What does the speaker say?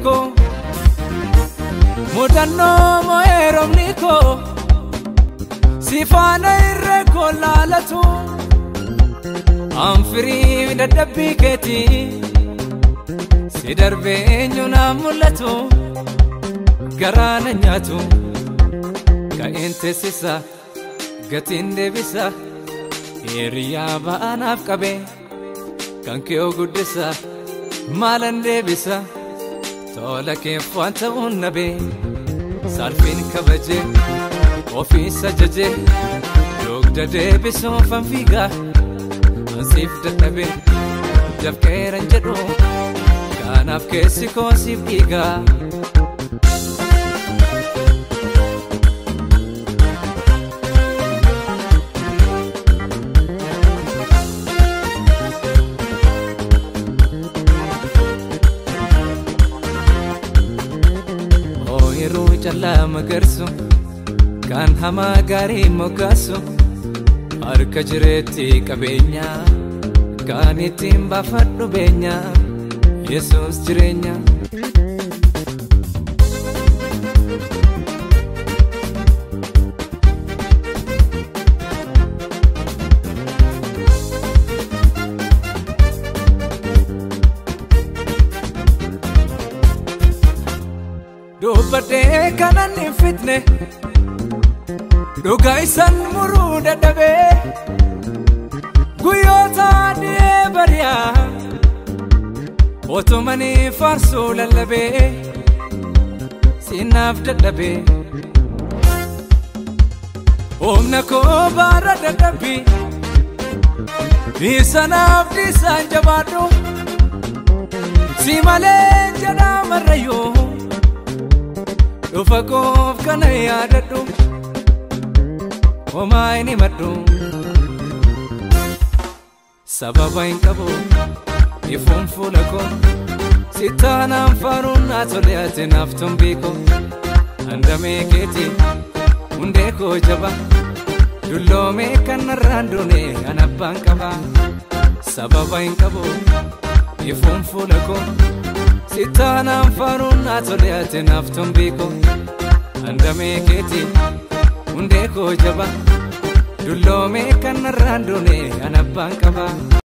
ko mudanno moerom niko sifana irre kolalatu amfiri dadabbi keti sidarbe nyuna mulatu garana nyatu ka intesisa gatinde bisa eriya baanaf qabe kanke ogudisa malande bisa tola ke fanta unnabe sarfin kabaje ofisa jaje yogda de biso fanfiga ansif databe jafkeran jado kanaf kesi ko sifiga Jalla magarsu kan hama gari mogasu harka jireti kabenya kan itim bafaddu benya Yesus jirenya Dubate kanan fitne Dugaisan muru dadabe Guyota de baria Otomani farso lalabe Sinaf dadabe Omna ko bara dadabi Nisanaf disan jabado Simale jana marayo Ufakof kana yadadu Omaini madu Sababa inkabu Ifumfulako Sitana mfarun atoliate naftumbiko Andame keti Undeko jaba Dullome kanarandune anabankaba Sababa inkabu Ifumfulako Sitana mfarun atoliate naftumbiko Andame keti Undeko jaba Dullome kanarandune anabankaba